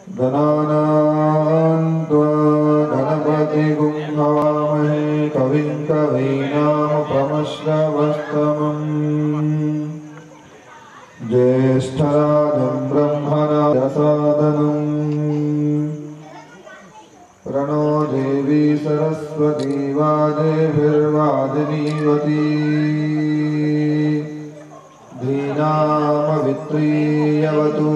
गणानां त्वा गणपतिगुं हवामहे कविं कवीनामुपमश्रवस्तमम् ज्येष्ठराजं ब्रह्मणा प्रसादनम् प्रणो देवी सरस्वती वाजेभिर्वाजिनीवती धीनामवित्रीयवतु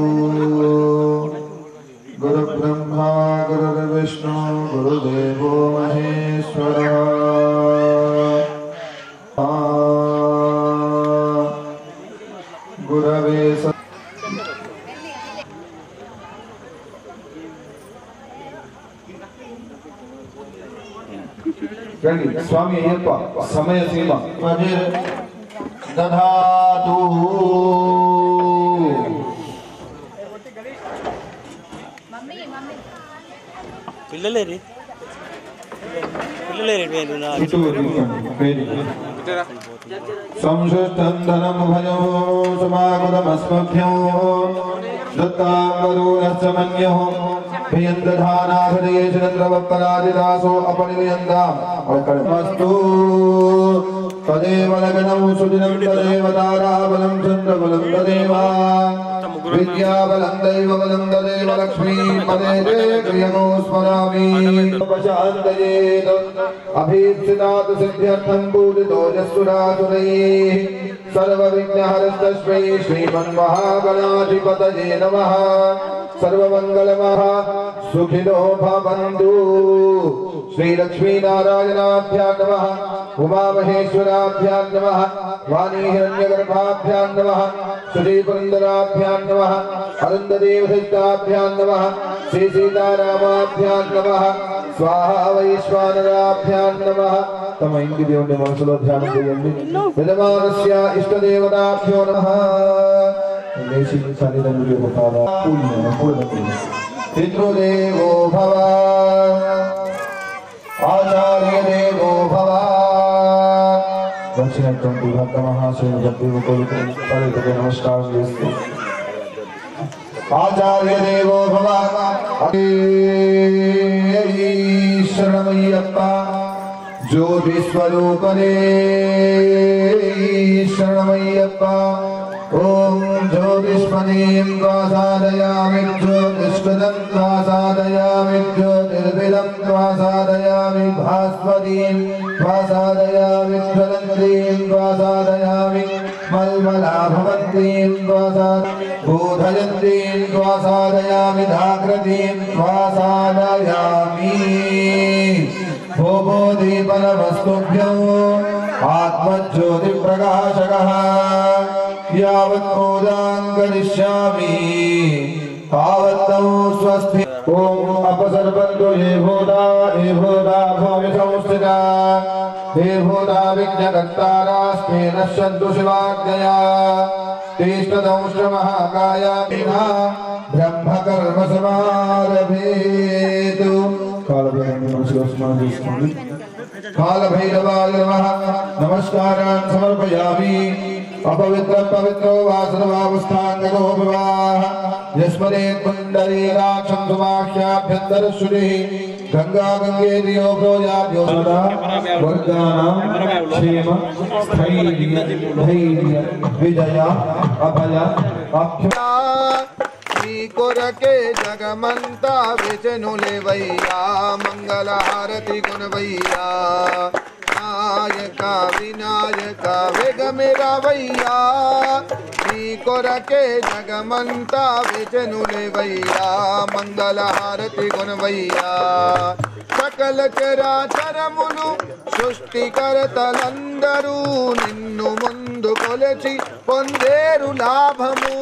गुरुब्रह्मा गुरुर्विष्णु गुरुदेवो महेश्वरः गुरवे स्वामी अय्यप्पा समय सीमा दधातु పిల్లలేరి संशुष्टं धनं भयो समागतमस्मभ्यो दत्तावरुणश्च मन्यः भियन्दधानाधये चन्द्रवत्पराजिदासो अपनियन्ताम् अकर्मस्तु तदेव लग्नं सुदिनं तदेव ताराबलं चन्द्रबलं तदेव विद्याबलं दैवबलं तदेव लक्ष्मीपदे क्रियमो स्मरामि उपशान्तयेत् अभीप्सितात् सिद्ध्यर्थं पूजितो यस्सुरासुरैः सर्वविघ्नहरस्तस्मै श्रीमन्महागणाधिपतये नमः सर्वमङ्गलमः सुखिनो भवन्तु श्रीलक्ष्मीनारायणाभ्यां नमः उमामहेश्वराभ्यां नमः वाणीहिरण्यगर्भाभ्यां नमः श्रीपुरन्दराभ्यां नमः अरुन्धदेवसहिताभ्यां नमः श्रीसीतारामाभ्यां नमः स्वाहा वैश्वानराभ्यां नमः तम इंद्र దేవుని మనసులో ధ్యానం చేయండి యజమానస్య ఇష్టదేవతాభ్యో నమః లేచి శరీరంలో పోతారా పూర్ణ పితృదేవో భవ ఆచార్య దేవో భవ వచ్చినటువంటి భక్త మహాశయులు భక్తులకు పలుకుతూ నమస్కారం చేస్తూ आचार्य देवो भव शरणमय्यप्पा ज्योतिस्वरूपने शरणमय्यप्पा ओम ज्योतिष्मणीं त्वा साधयामि ज्योतिष्कृतं त्वा साधयामि ज्योतिर्बिलं त्वा साधयामि भास्वतीं त्वा साधयामि ज्वलन्तीं त्वा साधयामि मल्मलाभवन्तीं त्वा बोधयन्तीं त्वा साधयामि धाकृतीं त्वा साधयामि भोबोदीपनमस्तुभ्यो आत्मज्योतिप्रकाशकः यावत् पूजां करिष्यामि तावत्तौ स्वस्ति ओम अपसर्पन्तु ये भूता भूमि संस्थिता हे भूता विघ्नकर्तारास्ते नश्यन्तु शिवाज्ञया तीष्णदंष्ट्रमहाकाया विना ब्रह्मकर्म समारभेतु कालभैरवाय नमः नमस्कारान् समर्पयामि अपवित्रं पवित्रो वा सर्वावस्थाङ्गतो भवाः यस्मरेत् पुण्डरीकाक्षं सुमाख्याभ्यन्तरश्रुतिः गंगा गंगेन्द्रियो प्रोयाभ्यो सदा वर्गानां क्षेम स्थैर्य धैर्य विजय अभय अभ्युदय कोरके जगमंता विष्णुलेवैया मंगलहारति गुणवैया नायका विनायका वेगमेरावैया कोरके जगमंता विष्णुलेवैया मंगलहारति गुणवैया सकल चराचरमुनु सृष्टिकर्तలందరూ నిన్ను ముందు కొలచి పొందేరు లాభము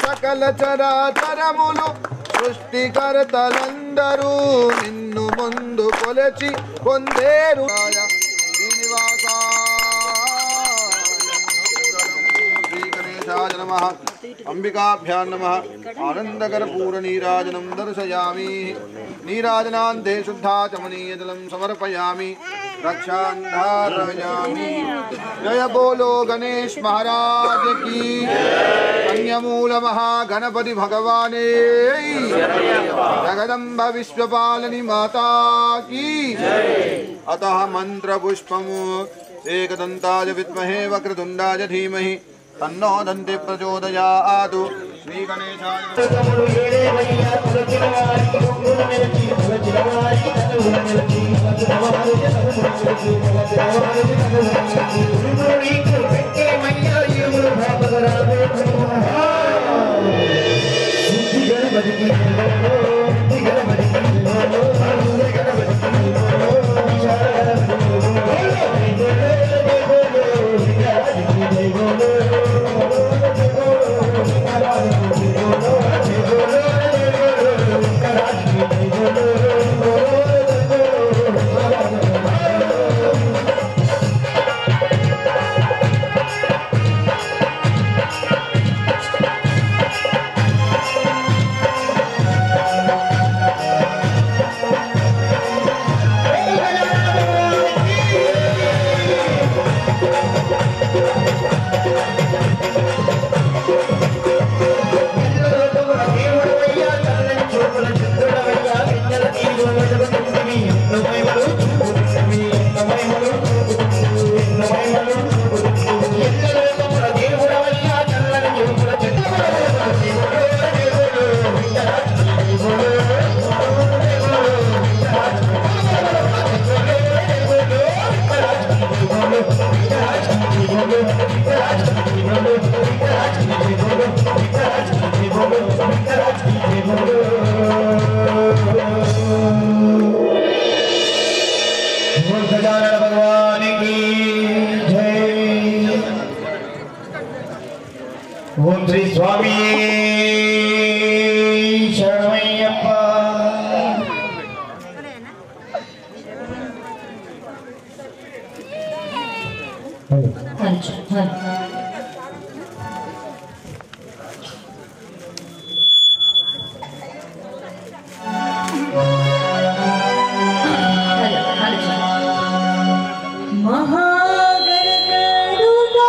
సకల చరాచరములు సృష్టికర్తలందరూ నిన్ను ముందు కొలచి పొందేరు శ్రీనివాస శ్రీ గణేశాయ నమః अंबिकाभ्यां नमः आनंदकर्पूर नीराजनं दर्शयामि नीराजनान्ते शुद्धाचमनीयजलं समर्पयामि रक्षान्धारयामि जय बोलो गणेश महाराज की कन्यामूल महागणपति भगवाने जगदम्बा विश्वपालिनी माता की अतः मंत्र पुष्पमु एकदन्ताय विद्महे वक्रतुण्डाय धीमहि तन्नो दन्ति प्रचोदयात्। श्री गणेशाय ओम श्री स्वामी शरणमय्यप्पा। महागणक दुर्गा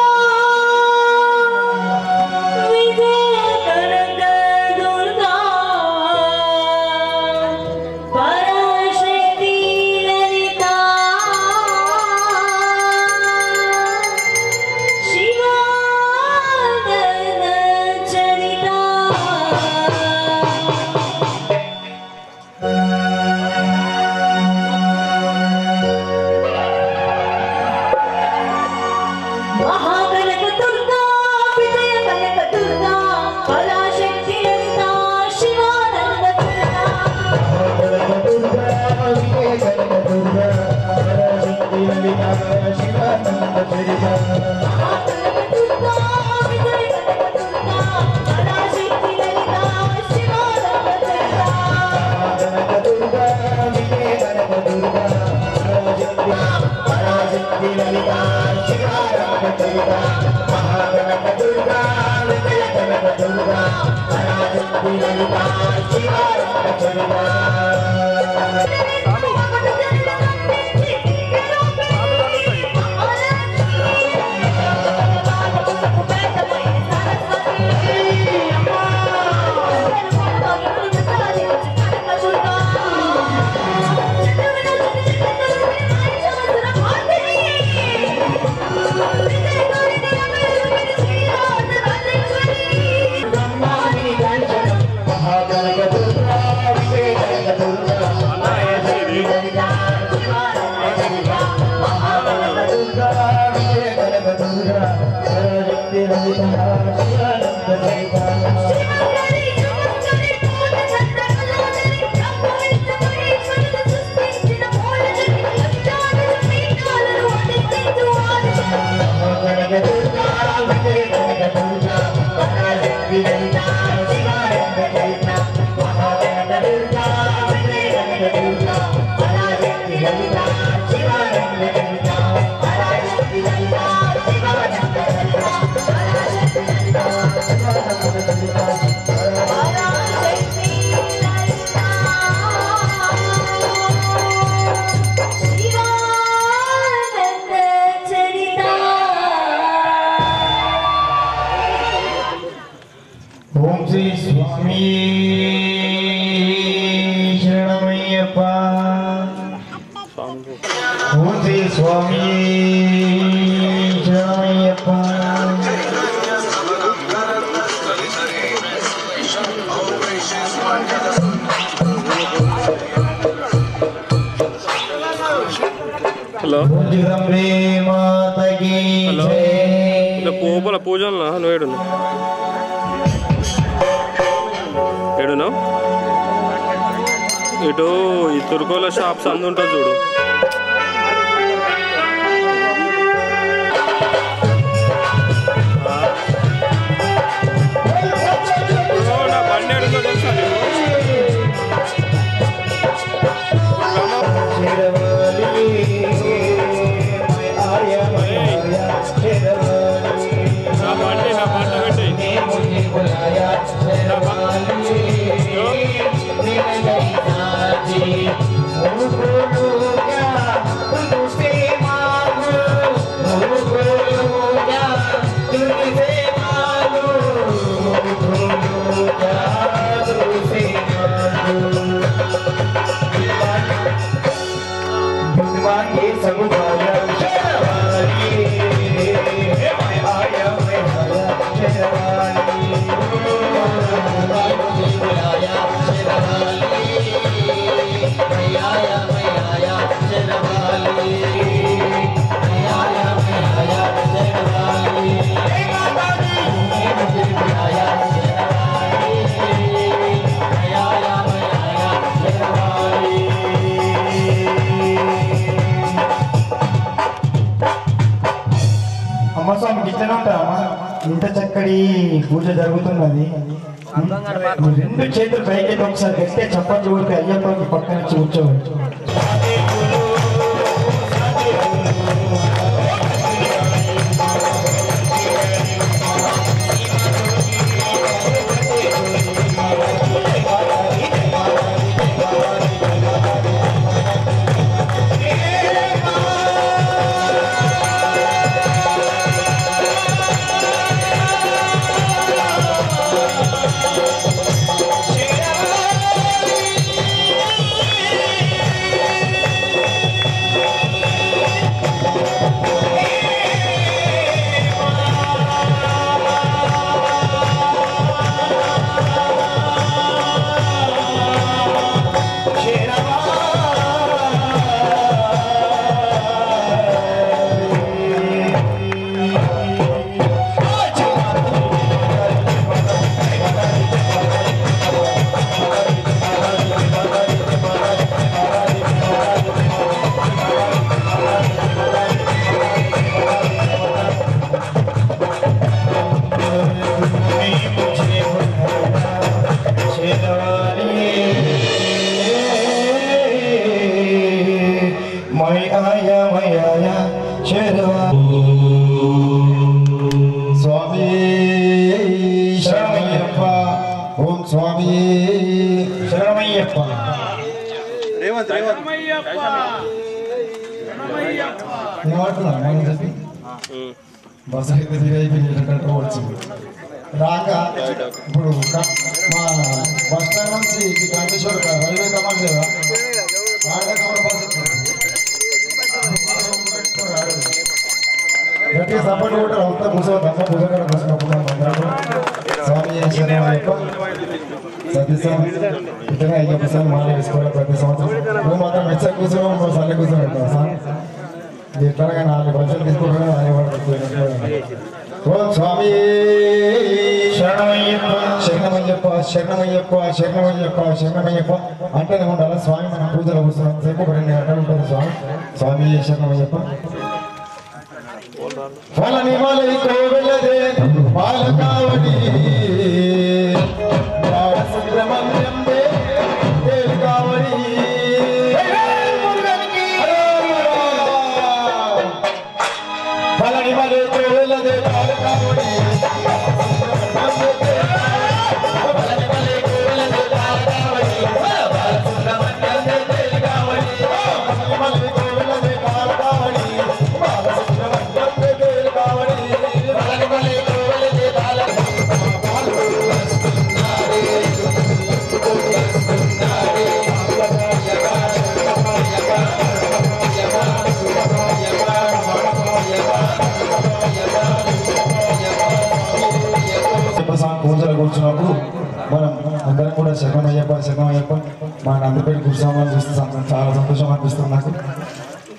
శ్రీ స్వామి శరణమయ్యప్ప. హలో మాతకి పూపల పూజలు నువ్వు ఏడును ఇటు ఈ తుర్కోల షాప్స్ అందు ఉంటుంది చూడు. నా బండి ఏడుందో తెలుసా నీకు? నా బండి పెట్టి అమ్మస్వామికి ఇట్లనే ఉంటామా? ఇంత చక్కటి పూజ జరుగుతున్నది. రెండు చేతులు పైకి ఒకసారి గట్టిగా చప్పట్లు కొడితే అయ్యప్పకి పక్కన నుంచి కూర్చోవచ్చు. స్వామి శరణమయ్యప్ప. ఓం స్వామి శరణమయ్యప్ప. బస్సు అయితే తిరిగి వచ్చింది రాక ఇప్పుడు మా బస్ స్టాండ్ నుంచి గంటేశ్వర రైల్వే కమాండ్ లేదా గట్టిగా సపోర్ట్ కూడా అంతా కూర్చోవద్దు. అమ్మ పూజగా కూర్చున్నప్పుడు స్వామి శరణమయ్యప్ప. సతీసారి ఇతనే అయ్యప్ప సార్ మాల వేసుకోవాలి ప్రతి సంవత్సరం. నువ్వు మాత్రం మెచ్చ కూర్చోవడం నువ్వు సల్ల కూర్చోబెట్టావు సార్. ఎట్లాగా 4 బస్సులు తీసుకుంటున్నా ఓం స్వామి శరణమయ్యప్ప శరణమయ్యప్ప శరణమయ్యప్ప శరణమయ్యప్ప శరణమయ్యప్ప అంటేనే ఉండాలి. స్వామి మనం పూజలు కూర్చున్నాం సేపు 2 గంటలు ఉంటుంది స్వామి. స్వామి శరణమయ్యప్ప. ఫలని మలై కోవెలదే బాలకావడి సుబ్రహ్మణ్యం కావడి ఫలని మలై కోవెలదే బాలకావడి కావడి శరణమయ్యప్ప శరణమయ్యప్ప మా నందిపేట గురుస్వామిని చూస్తే చాలా సంతోషం అనిపిస్తుంది నాకు.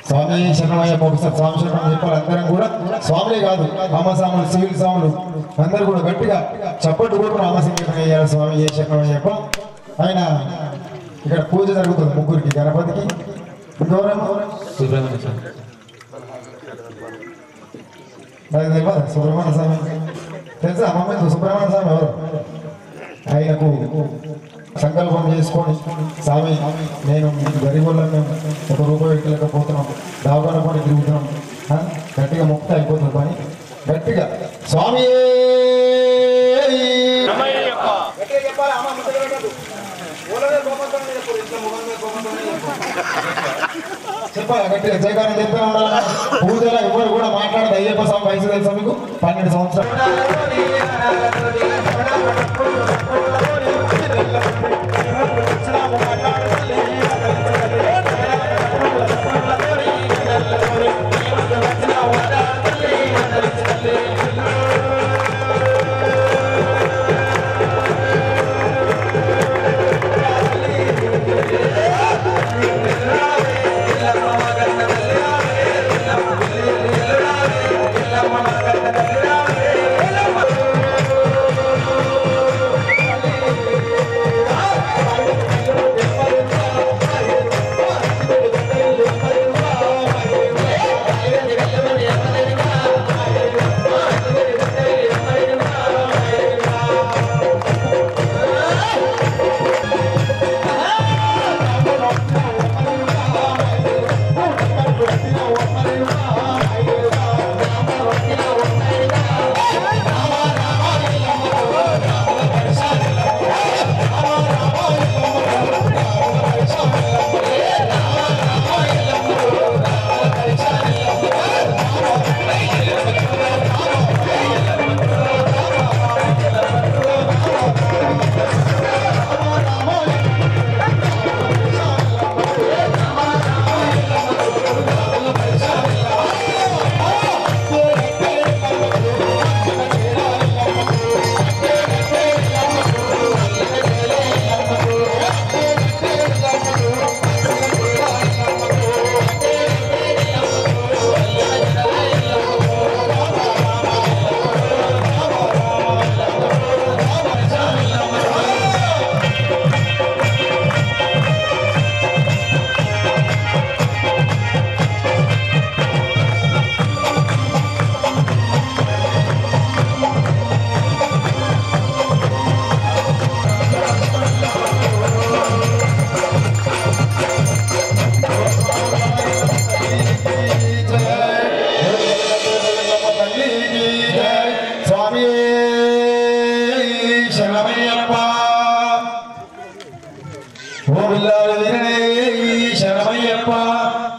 స్వామి శరణమయ్యప్ప ఒకసారి స్వామి శరణం చెప్పాలి. అందరం కూడా స్వాములే కాదు రామస్వాములు సివిల్ స్వాములు అందరూ కూడా గట్టిగా చప్పట్లు కూడా రామసింగం అయ్యారు. స్వామి ఏ శరణమయ్యప్ప. ఆయన ఇక్కడ పూజ జరుగుతుంది ముగ్గురికి గణపతికి ఇంకెవరమ్మా సుబ్రహ్మణ్య స్వామి సుబ్రహ్మణ్య స్వామి తెలుసా అమ్మ సుబ్రహ్మణ్య స్వామి ఎవరు? ఆయనకు సంకల్పం చేసుకొని స్వామి నేను గరీబుల్లో మేము ₹1 పెట్టలేకపోతున్నాం దావగాన పని తిరుగుతున్నాం గట్టిగా ముక్త అయిపోతుంది పని గట్టిగా స్వామి చెప్పాలి గట్టిగా జయకారం చెప్తా ఉండాలి. పూజలో ఎవరు కూడా మాట్లాడదు. అయ్యప్ప స్వామి వయసు తెలుసా మీకు? 12 సంవత్సరాలు.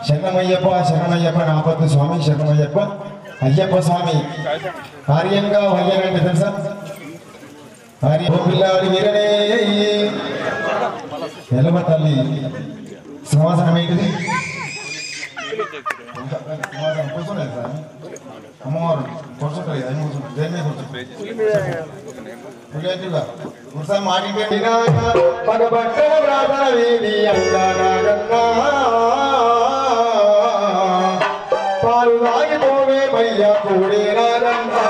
శరణమయ్యప్ప శరణమయ్యప్ప నాపద్దు స్వామి శరణమయ్యప్ప అయ్యప్ప స్వామి కార్యంగా వయ్యాలంటే తెలుసా? పిల్లాడి వీరనే ఎలమ తల్లి సింహాసనం ఏంటిది? కూర్చోలేదు సార్ అమ్మవారు కూర్చుంటారు కదా కూర్చుంటారు దేని కూర్చుంటారుగా కూర్చొని మాటింటే పగబట్ట వేది పాలు తాగిపోవే మయ్య కూడే నారన్నా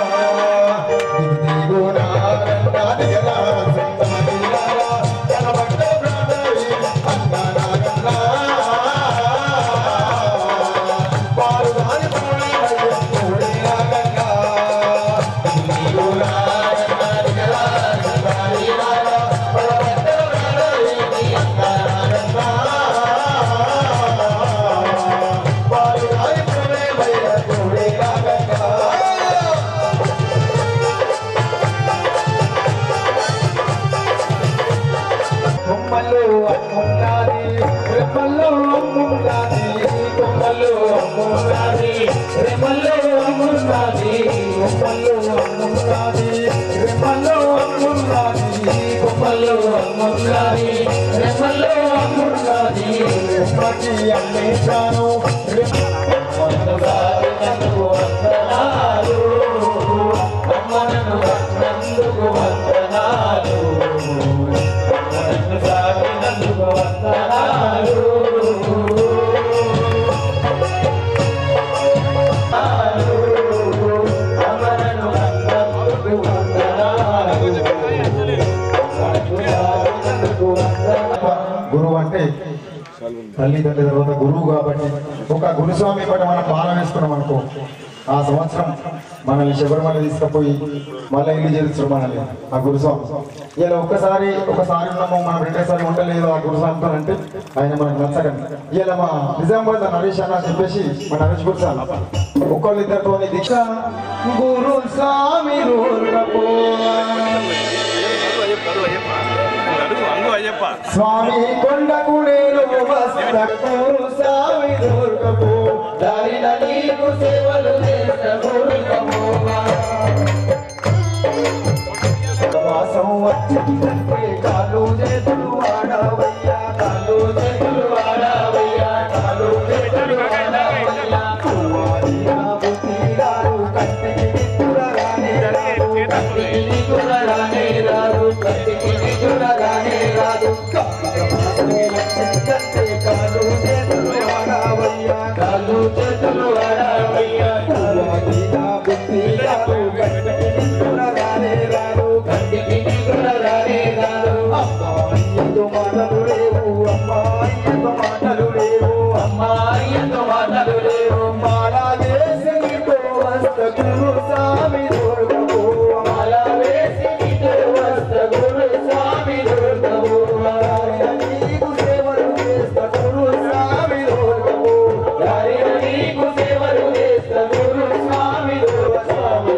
దిగు నారన్నా దిగలా వందనాలు గురువు అంటే తల్లిదండ్రి తర్వాత గురువు కాబట్టి ఒక గురుస్వామి బట్టి మనం మాల వేసుకున్నాం అనుకో ఆ సంవత్సరం మనల్ని శబరిమల తీసుకుపోయి మళ్ళీ ఇల్లు చేస్తారు మనల్ని ఆ గురుస్వామి. ఇలా ఒక్కసారి ఉన్నాము మనం రెండోసారి ఉండలేదు ఆ గురుస్వామితో అంటే ఆయన మనకు నచ్చకండి. ఇలా మా నిజామాబాద్ నరేష్ అన్న చెప్పేసి మా నరేష్ గురుస్వామి ఒక్కళ్ళిద్దరితో దీక్ష గురుస్వామి స్వామి కొండకు నేను స్వామి దొరకపో దారిన నీకు సేవలు వాసం వచ్చిందంటే కాలు చేతులు ఆడవయ్యా కాలు చేతులు ఆడవయ్యా కాలు చేతులు ఆడవయ్యా కంటికి నిద్రరానే రాదు కంటికి నిద్రరానే రాదు కంటికి నిద్రరానే రాదు వచ్చిందంటే కాలు చేతులు ఆడవయ్యా కాలు చేతులు ఆడవయ్యా బుద్ధి రాదు కంటికి నిద్రరానే రాదు కంటికి నిద్రరానే రాదు అమ్మాయితో మాటలు లేవు అమ్మాయితో మాటలు లేవు అమ్మాయితో మాటలు లేవు మాలా వేసి నీతో వస్త గురు స్వామి దొరకవు మాలా వేసి నీతో వస్త గురు స్వామి దొరకవు నీకు సేవలు చేస్త గురు స్వామి దొరకవు నీకు సేవలు చేస్త గురు స్వామి స్వామి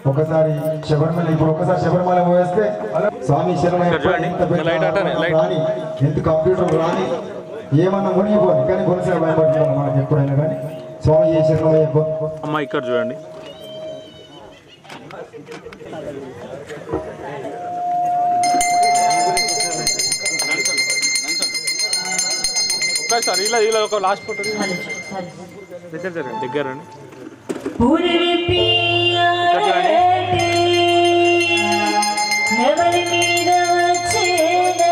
ఒకసారి శబరిమల ఇప్పుడు ఒకసారి శబరిమల పోయేస్తే స్వామి రాని ఎంత కంప్యూటర్ రాని ఏమన్నా మునిగిపోని కానీ కొనసాగి భయపడుతున్నాం మనకి ఎప్పుడైనా కానీ స్వామి ఏ శరణమయ్యప్ప. అమ్మ ఇక్కడ చూడండి ఒకసారి ఇలా ఒక లాస్ట్ ఫోటో దగ్గర ఎవరి మీద వచ్చేదా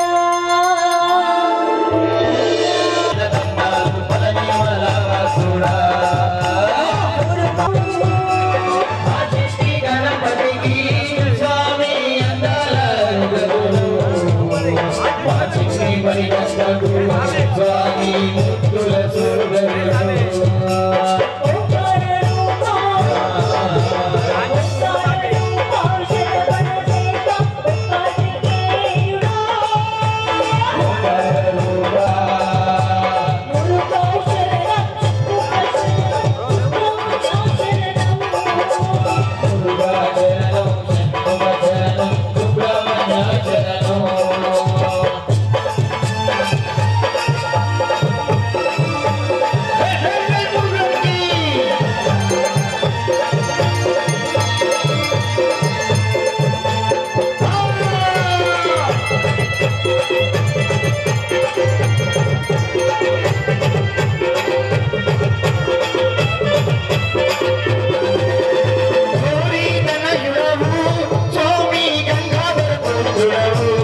స్వామి గంగాధర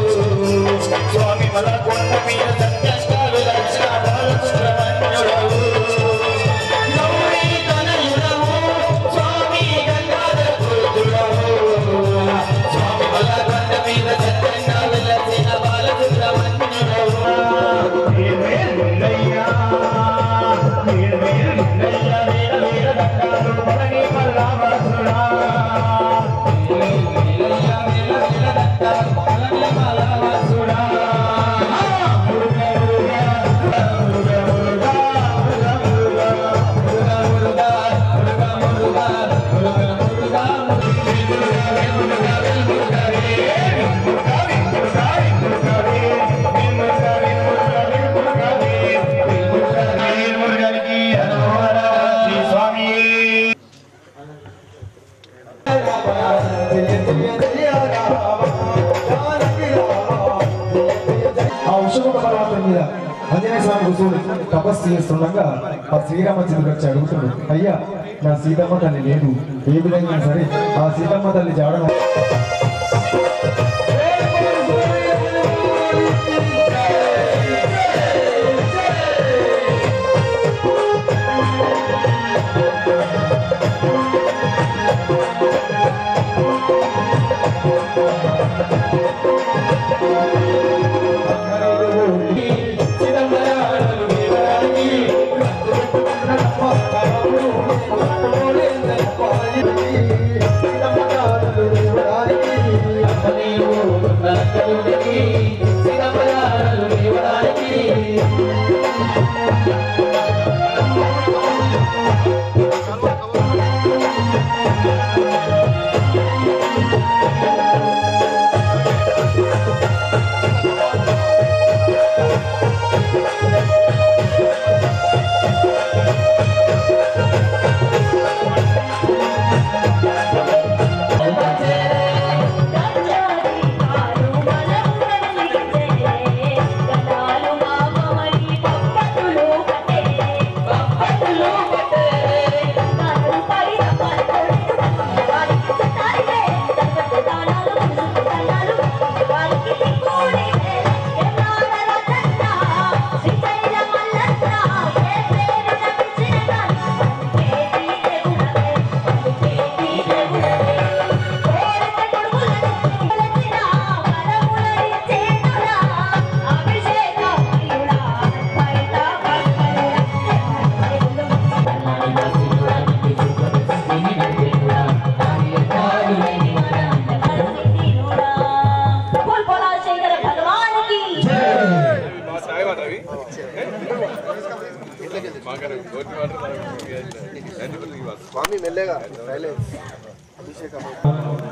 ఆంజనేయ స్వామి కూర్చొని తపస్సు చేస్తుండగా ఆ శ్రీరామచంద్రుడు వచ్చి అడుగుతాడు, అయ్యా నా సీతమ్మ తల్లి లేదు, ఏ విధంగా సరే ఆ సీతమ్మ తల్లి జాడను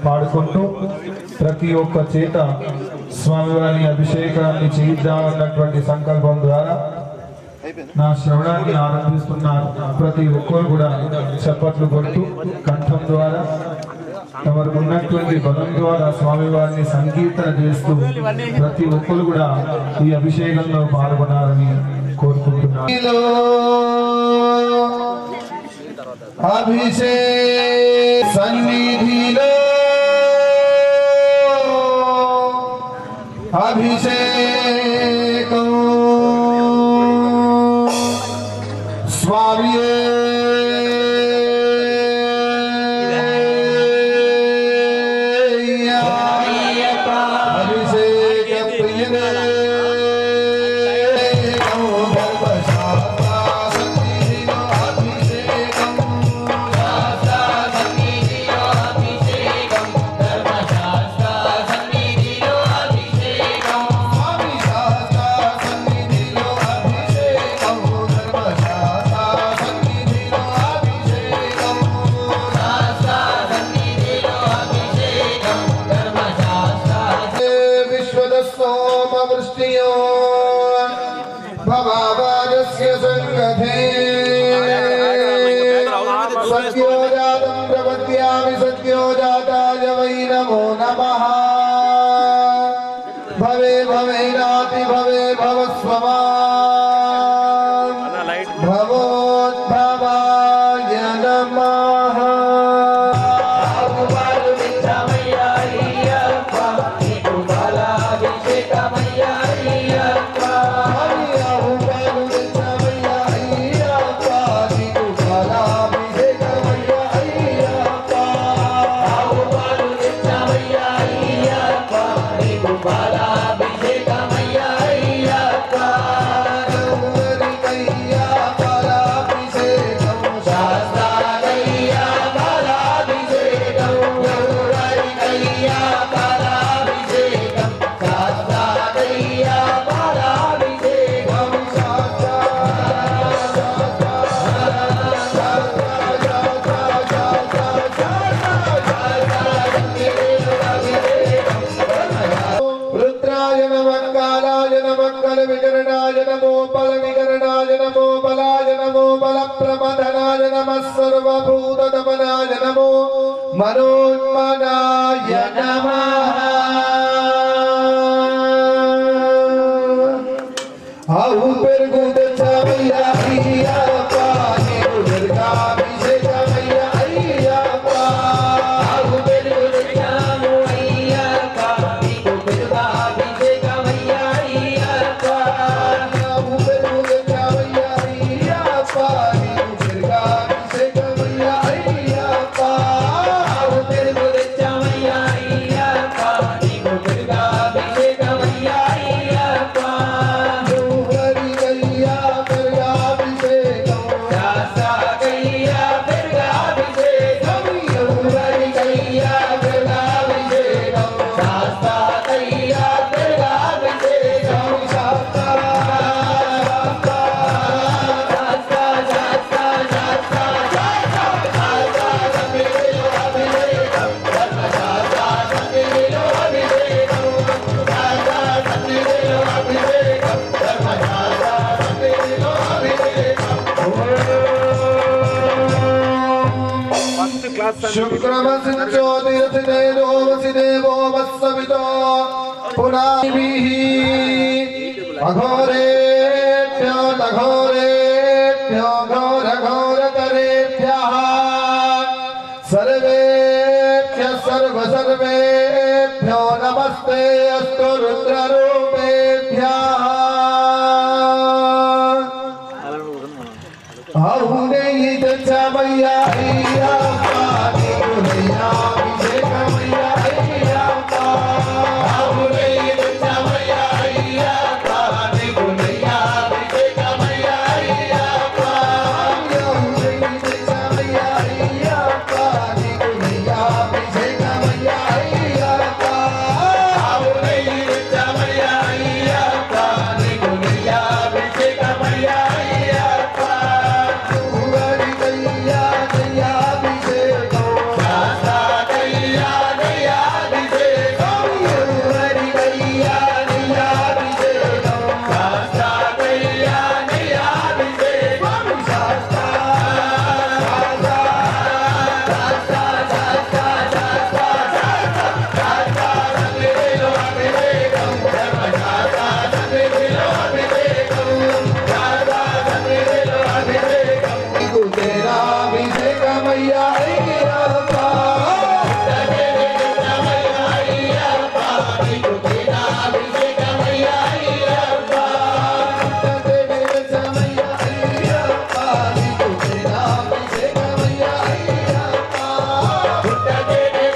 పాడుకుంటూ ప్రతి ఒక్క చేత స్వామివారి అభిషేకాన్ని చేద్దామన్నటువంటి సంకల్పం ద్వారా నా శ్రవణాన్ని ఆరంభిస్తున్నారు. ప్రతి ఒక్కరు కూడా చప్పట్లు కొడుతూ కంఠం ద్వారా తమకు ఉన్నటువంటి బలం ద్వారా స్వామివారిని సంకీర్తన చేస్తూ ప్రతి ఒక్కరు కూడా ఈ అభిషేకంలో పాల్గొనాలని కోరుకుంటున్నారు. అభిషేక్ సన్నిధిలో అభిషేకం స్వామియే అభిషేక ప్రియనే सत्यो जातं प्रपद्यामि सत्यो जाताय वै नमो नमः भवे भवेनाति भवे भवस्वमान् भवोद्भवाय नमः सर्वभूतदमनाय नमो मनोन्मनाय नमः ఆవు పెరుగు తెచ్చామయ్యా అయ్యప్ప నీకు దుర్గాభిషేకమయ్యా అయ్యప్ప ఆవు పెరుగు తెచ్చాము అయ్యప్ప నీకు దుర్గాభిషేకమయ్యా అయ్యప్ప ఆవు పెరుగు తెచ్చామయ్యా అయ్యప్ప నీకు దుర్గాభిషేకమయ్యా అయ్యప్ప ఆవు పెరుగు తెచ్చామయ్యా అయ్యప్ప నీకు దుర్గాభిషేకమయ్యా అయ్యప్ప దుర్గయ్యా దుర్గాభిషేకం శాస్త్రయ్యా దుర్గాభిషేకం దుర్గయ్యా దుర్గాభిషేకం శాస్త్రయ్యా దుర్గాభిషేకం ఫస్ట్ క్లాస్ శుక్రమసిదేవో వత్సవితో పునాభిః అఘోరేభ్యో తఘోరేభ్యో ఘోరఘోరతరేభ్యః సర్వేభ్యః సర్వసర్వేభ్యో నమస్తే అస్తు రుద్రరూపేభ్యః ఆవునేయి తెచ్చామయ్యా అయ్యప్ప నీకు దయాభిషేకమయ్యా అయ్యప్ప ఆవునేయి తెచ్చామయ్యా అయ్యప్ప నీకు దయాభిషేకమయ్యా అయ్యప్ప ఆవునేయి తెచ్చామయ్యా అయ్యప్ప నీకు దయాభిషేకమయ్యా అయ్యప్ప ఆవునేయి తెచ్చామయ్యా అయ్యప్ప నీకు దయాభిషేకమయ్యా అయ్యప్ప దుర్గయ్యా దయాభిషేకం శాస్త్రయ్యా దయాభిషేకం దుర్గయ్యా దయాభిషేకం శాస్త్రయ్యా దయాభిషేకం నీకు తేరాభిషేకమయ్యా అయ్యప్ప నీకు తేరాభిషేకమయ్యా అయ్యప్ప తెచ్చామయ్యా అయ్యప్ప నీకు తేరాభిషేకమయ్యా అయ్యప్ప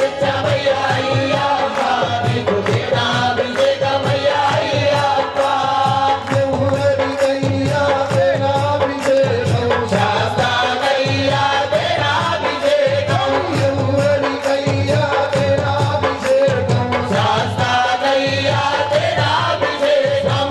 తెచ్చామయ్యా అయ్యప్ప నీకు తేరాభిషేకమయ్యా అయ్యప్ప దుర్గయ్యా తేరాభిషేకం శాస్త్రయ్యా తేరాభిషేకం దుర్గయ్యా తేరాభిషేకం శాస్త్రయ్యా తేరాభిషేకం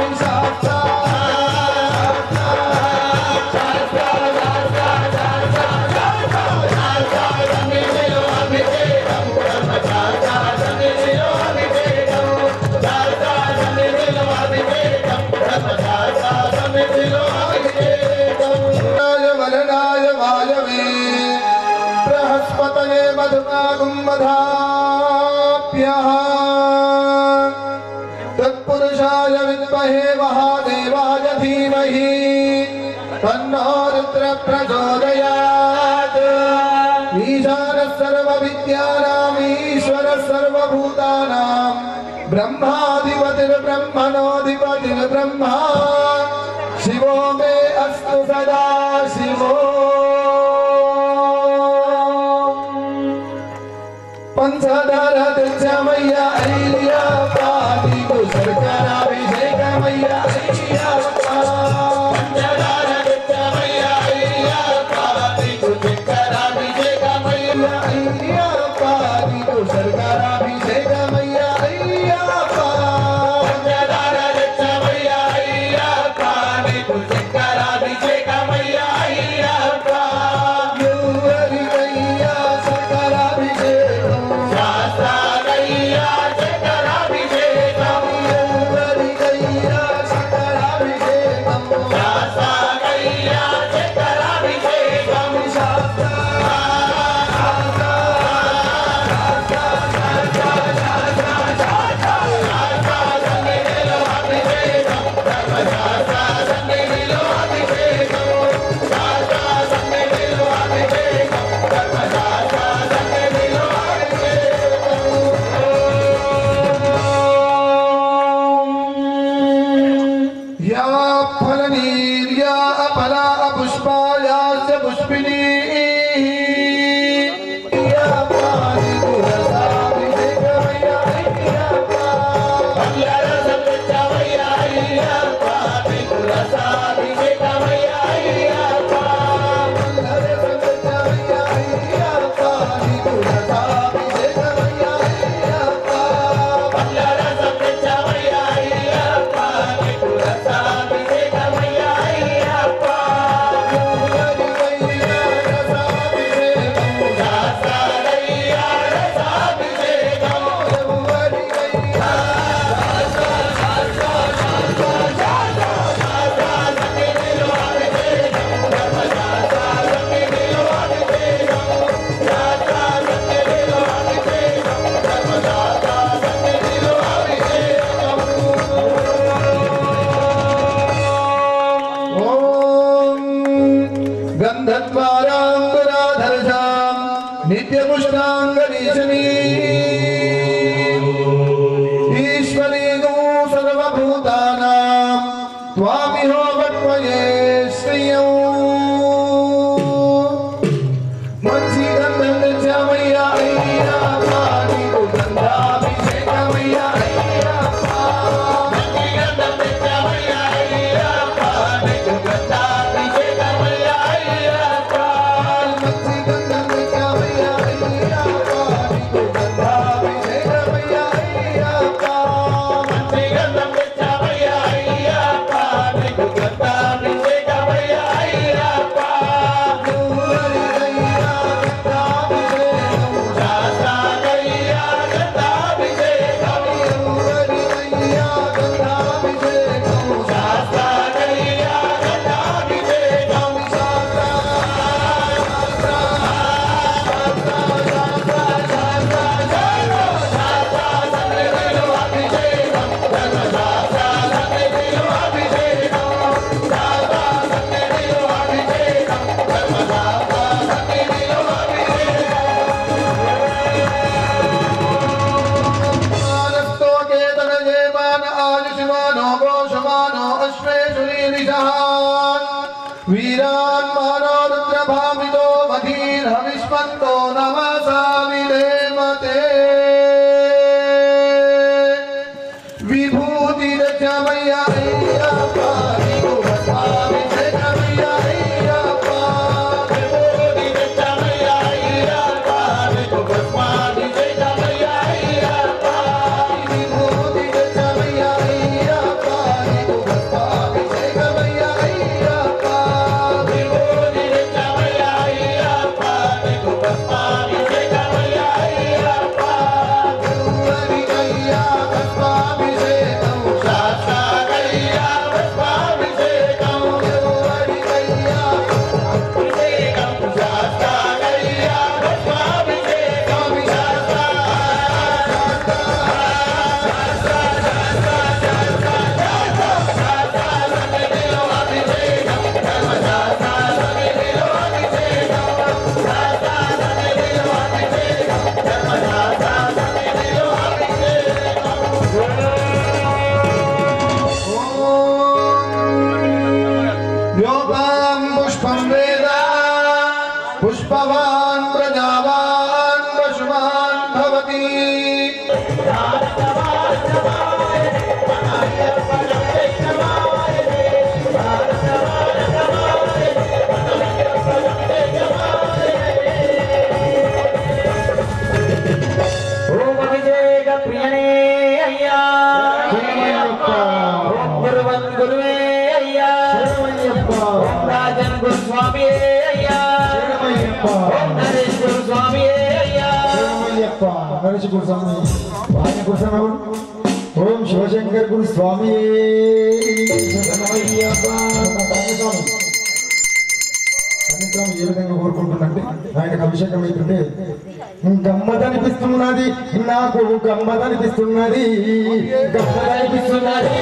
వరణాయ వాయవే బృహస్పతయే మధుమాగుం మధాప్యః తత్పురుషాయ విద్మహే మహాదేవాయ ధీమహి తన్నో రుద్ర ప్రచోదయాత్ ఈశానः సర్వవిద్యానాం ఈశ్వరः సర్వభూతానాం బ్రహ్మాధిపతిర్బ్రహ్మణోధిపతిర్బ్రహ్మా శివో మే అస్తు సదా శివో పంచదార తెచ్చామయ్యా అయ్యప్ప నీకు శర్కరాభిషేకమయ్యా అయ్యప్ప పంచదార తెచ్చామయ్యా అయ్యప్ప నీకు చక్కెరాభిషేకమయ్యా అయ్యప్ప నీకు శర్కరాభిషేకమయ్యా అయ్యప్ప పంచదార తెచ్చామయ్యా అయ్యప్ప నీకు చక్కెరాభిషేకమయ్యా అయ్యప్ప దుర్గయ్యా శర్కరాభిషేకం శాస్త్రయ్యా చక్కెరాభిషేకం नित्यपुष्टाङ्गरीशनी ईश्वरी गो सर्वभूतानां त्वामिहो वक्मये श्रियौ मत्स्यगन्धं दृश्यामय्या अय्यप्पा नीतु गन्धाभिषेकमय्या अय्यप्पा मत्स्यगन्धं दृश्यामय्या अय्यप्पा नीतु गन्धाभिषेकमय्या अय्यप्पा मत्स्यगन्धं दृश्यामय्या अय्यप्पा नीतु गन्धाभिषेकमय्या अय्यप्पा मत्स्यगन्धं दृश्यामय्या अय्यप्पा नीतु गन्धाभिषेकमय्या अय्यप्पा वीरान् मानोरुद्रभामितो मधीर्हविष्मन्तो नमसा विधेमते विभूतिरक्षमय्या अय्यप्पा नीतु भस्माभिषेकमय्या अय्यप्पा विभूतिरक्षमय्या अय्यप्पा नीतु भस्माभिषेकमय्या अय्यप्पा विभूतिरक्षमय्या अय्यप्पा नीतु भस्माभिषेकमय्या अय्यप्पा पुष्पवान् प्रजावान् पशुमान् भवति ओम अभिषेक प्रियने अय्या गुरुवन गुरुवे अय्या राजन गुरुस्वामी अय्या नरेश गुरुस्वामी अय्या नरेश गुरुस्वामी भाग्य गुरुस्वामी ओम शिवशंकर गुरुस्वामी ఏ విధంగా కోరుకుంటున్నంటే ఆయనకు అభిషేకం అవుతుంటే గమ్మదనిపిస్తున్నది నాకు గమ్మదనిపిస్తున్నది గమ్మదనిపిస్తున్నది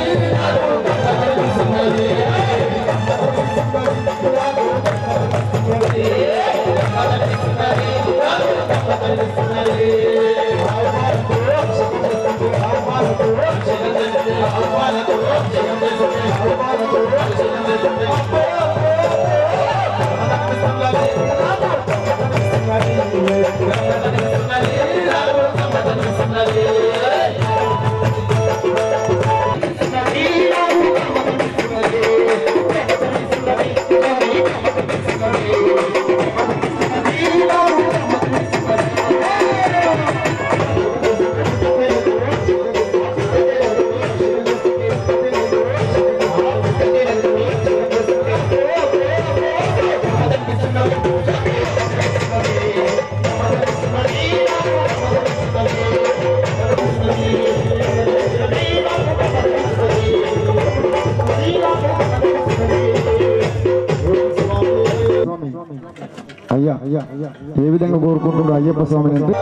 అయ్యా అయ్యా ఏ విధంగా కోరుకుంటున్నాడు అయ్యప్ప స్వామి అంటే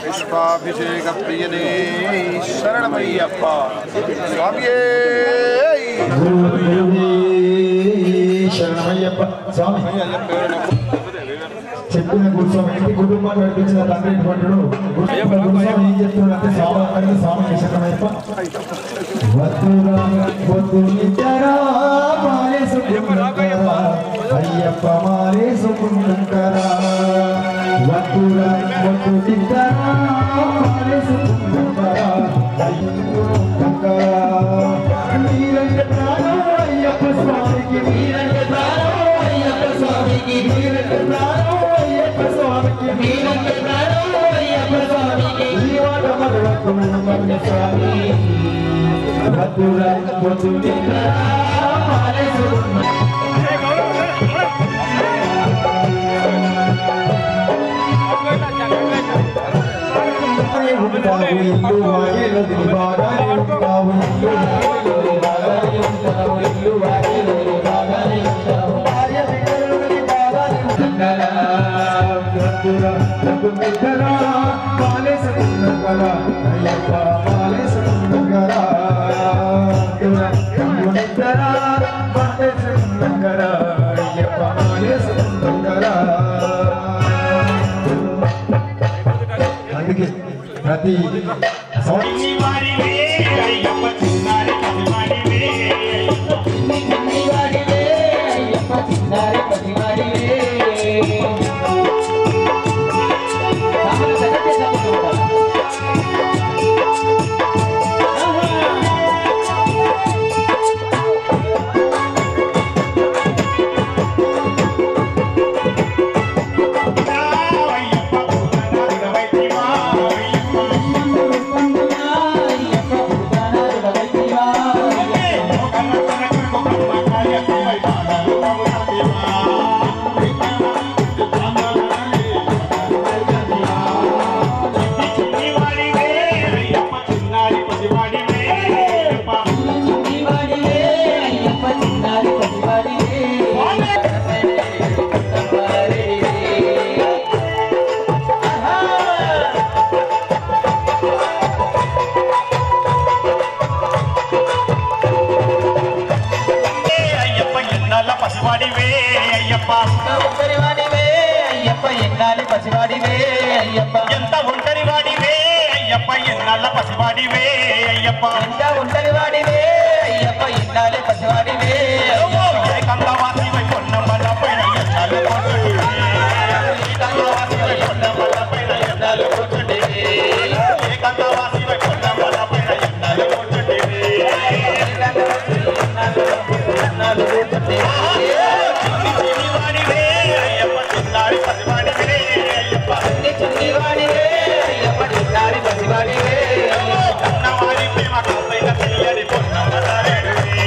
పుష్పాభిషేక ప్రియనే శరణమయ్యప్ప స్వామియే శరణమయ్యప్ప స్వామి చెప్పిన గురుస్వామి ఇంటి కుటుంబాన్ని నడిపించిన తండ్రి గురుస్వామి ఏం చెప్తున్నాడంటే స్వామి స్వామి శరణమయ్యప్ప అయ్యప్ప మారే సుకుందరా మీరంటే ప్రాణం అయ్యప్ప స్వామికి మీరంటే ప్రాణం అయ్యప్ప స్వామికి మీరంటే ప్రాణం అయ్యప్ప స్వామికి మీరంటే ప్రాణం అయ్యప్ప స్వామికి ఈ మాట మరొక స్వామి భద్ర అందుకే ప్రతి ఎంత ఒంటరి వాడివే అయ్యప్ప ఎన్నాళ్ళ పసివాడివే అయ్యప్ప ఎంత ఒంటరి వాడివే అయ్యప్ప ఎన్నాళ్ళ పసివాడివే కందవాసివై పొన్నమల పైన ఎన్నాళ్ళు కందవాసివై పొన్నమల పైన ఎన్నాళ్ళు కూర్చుంటేవే కందవాసివై పొన్నమల పైన ఎన్నాళ్ళు కూర్చుంటేవే ఎన్నాళ్ళు కూర్చుంటేవే వాడివే అయ్యప్ప చిన్నారి పసివాడివే అయ్యప్ప చిన్నివాడివే అయ్యప్ప చిన్నారి పసివాడివే అన్నవాడి ప్రేమ కాపైన తెలియని పొన్నమలారేడువే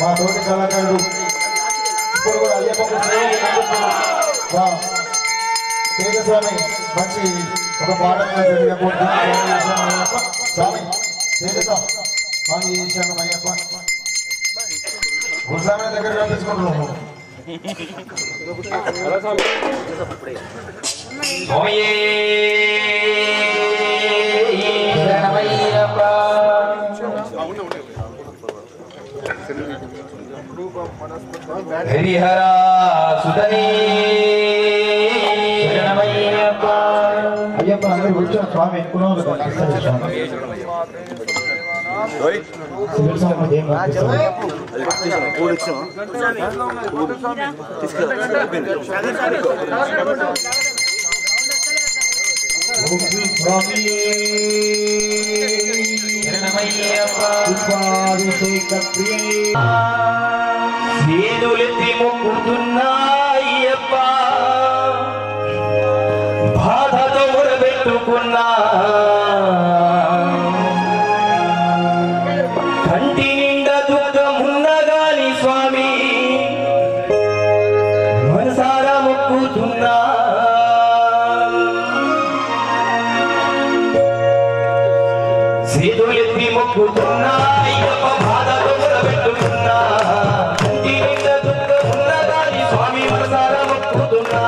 మా తోటి కళాకారుడు ఇప్పుడు కూడా అయ్యప్ప మా తేజస్వామి మంచి ఒక పాట స్వామి తేజస్వామి స్వామి చేశాను అయ్యప్ప గురుస్వామి దగ్గర కనిపించుకుంటున్నాము హరిహర సుధనీ అయ్యప్ప అందరూ కూర్చొని స్వామి ఎన్నుకున్నాను చేతులెత్తి మొక్కుతున్నాయ్యప్ప బాధతో మొరబెట్టుకున్నా కంటి నిండా దుఃఖమున్నగాని స్వామి మనసారా మొక్కుతున్నా చేతులెత్తి మొక్కుతున్నా అయ్యప్ప బాధతో మొరబెట్టుకున్నా కంటి నిండా దుఃఖమున్నగాని స్వామి మనసారా మొక్కుతున్నా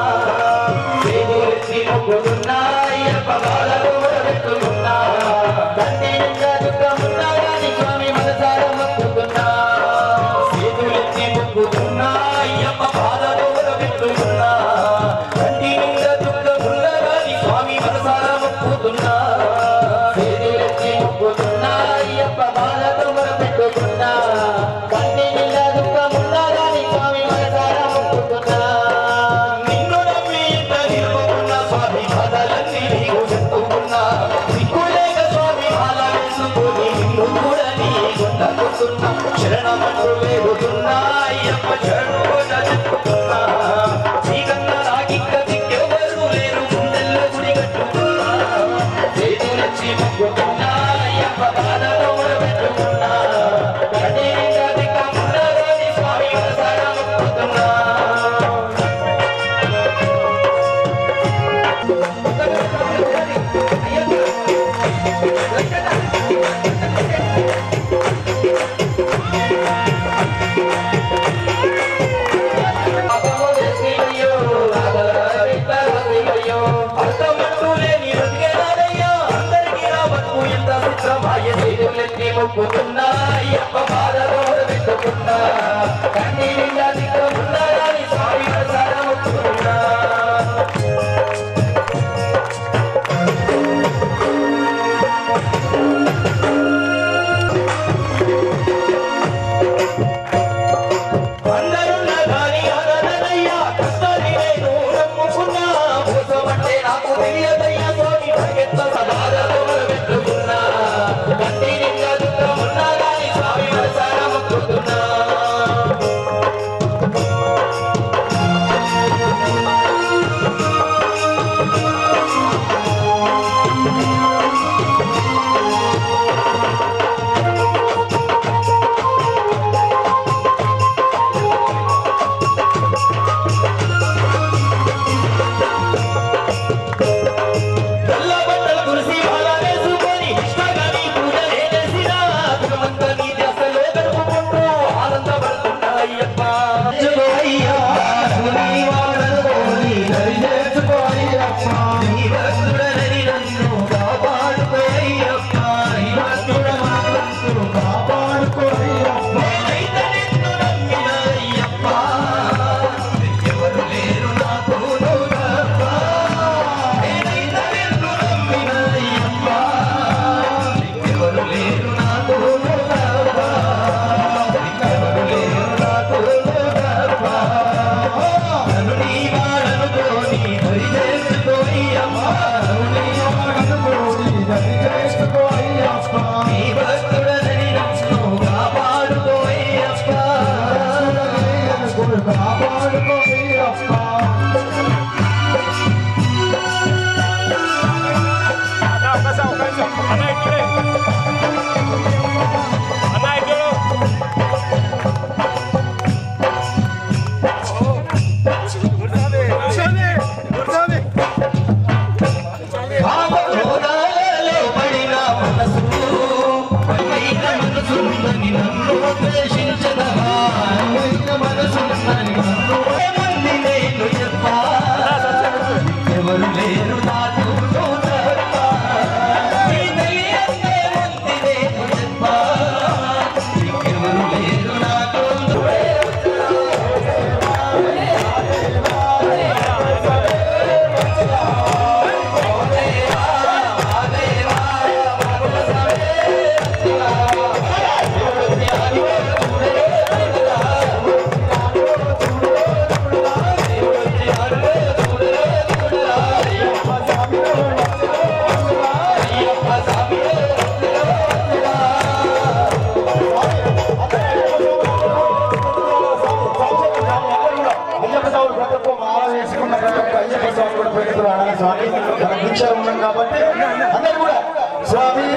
చేతులెత్తి మొక్కుతున్నా అయ్యప్ప బాధతో మొరబెట్టుకున్నా కంటి నిండా దుఃఖమున్నగాని స్వామి మనసారా మొక్కుతున్నా చేతులెత్తి మొక్కుతున్నా అయ్యప్ప బాధతో మొరబెట్టుకున్నా కంటి నిండా దుఃఖమున్నగాని స్వామి మనసారా మొక్కుతున్నా చేతులెత్తి మొక్కుతున్నా అయ్యప్ప బాధతో మొరబెట్టుకున్నా కంటి నిండా దుఃఖమున్నగాని స్వామి మనసారా మొక్కుతున్నా నిన్ను నమ్మి ఇంత నిలుపుకున్న స్వామి బాధలన్నీ నీకు చెప్పుకున్నా సిగ్గులేక స్వామి మాల వేసుకుని నిన్ను కూడా నీ గుండకుతున్నా శరణమంటూ వేడుతున్నా అయ్యప్ప శరణు కూడా చెప్పుకున్నా శ్రీగంధ నాకింక దిక్కెవరు లేరు గుండెల్లో గుడి కట్టుకున్నా చేతులెచ్చి మొక్కుతున్నా అయ్యప్ప బాధలో మొరబెట్టుకున్నా కంటి నిండా దిక్కమున్నగాని స్వామి మనసారా మొక్కుతున్నా మొక్కుతున్నా అయ్యప్ప బాధలో మొరబెట్టుకున్నా కంటి నిండా దిక్కమున్నగాని స్వామి మనసారా మొక్కుతున్నా అందరున్న గాని అననయ్యా కష్టాన్ని నేను నమ్ముకున్నా మోసమంటే నాకు తెలియదయ్యా స్వామి భగెత్త బాధలో మొరబెట్టుకున్నా కంటి నిండా దుఃఖమున్నగాని స్వామి మనసారా మొక్కుతున్నా తెల్ల బట్టలు కురిసి మాల వేసుకొని ఇష్టగాని పూజలే చేసినా దుఃఖమంతా నీ ధ్యాసలో గడుపుకుంటూ ఆనందపడుతున్నా అయ్యప్ప అయ్యా నీ వాడనుకోని దరి చేర్చుకో అయ్యప్ప నీ భక్తుడనని నన్ను కాపాడుకో అయ్యప్ప నీ భక్తుడనన్ను కాపాడుకో అయ్యప్ప నేనైతే నిన్ను నమ్మిన అయ్యప్ప ఎవరు లేరు నాకు నువ్వు తప్ప నేనైతే నిన్ను నమ్మిన అయ్యప్ప ఎవరు లేరు నాకు నువ్వు తప్ప ఎవరు లేరు నాకు నువ్వు తప్ప నన్ను నీ వాడనుకోని దరి చేసుకో అయ్యప్ప నన్ను నీ వాడనుకోని దరి చేసుకో అయ్యప్ప నీ భక్తుడనని నన్ను కాపాడుకో అయ్యప్ప కాపాడుకో అయ్యప్ప అన్న ఇక్కడే అన్న ఇక్కడ కాబట్టి అందరూ కూడా స్వామి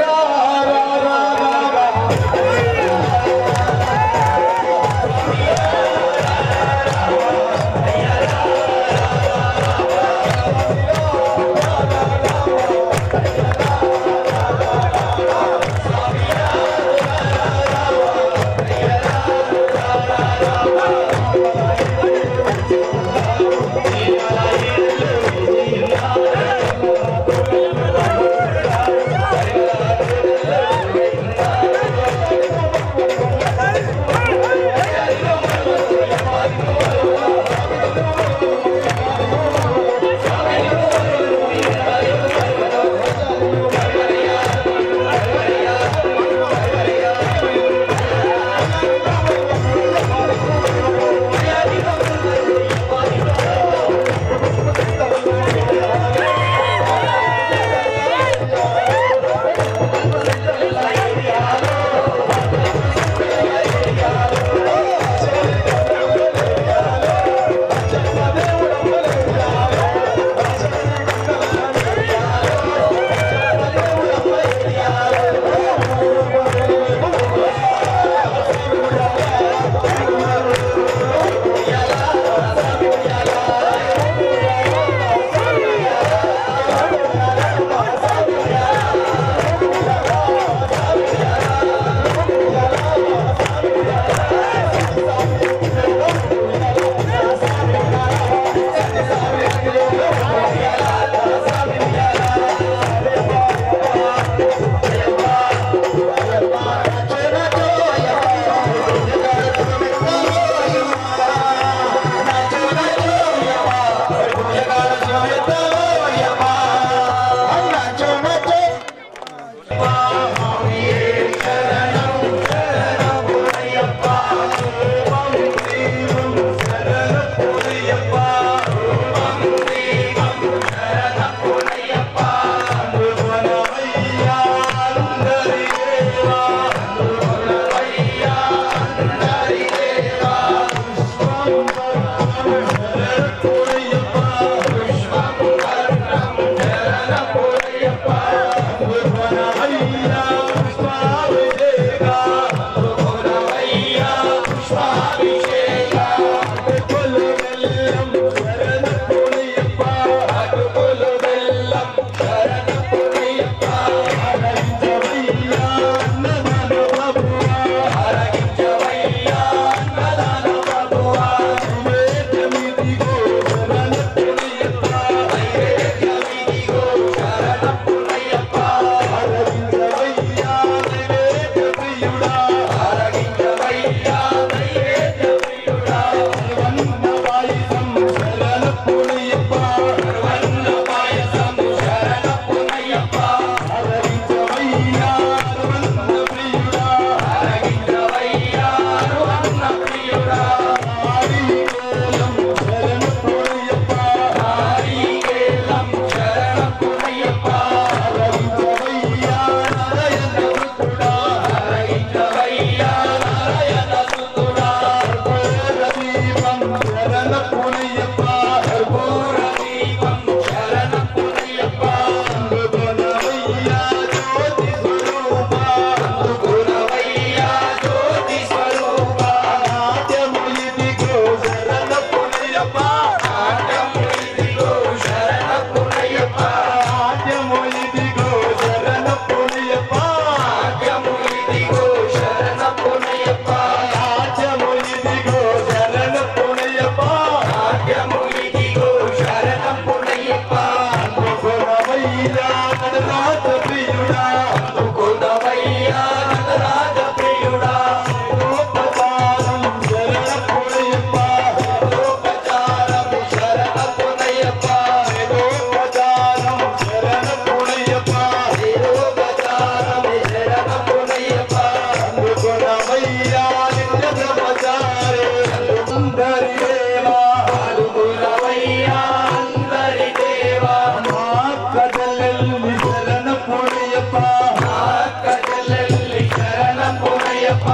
అందరి దేవా ఆదుకురవయ్యా అందరి దేవా మా అక్క చెల్లెల్ని శరణ పొడియప్ప మా అక్క చెల్లెల్ని శరణ పొడియప్ప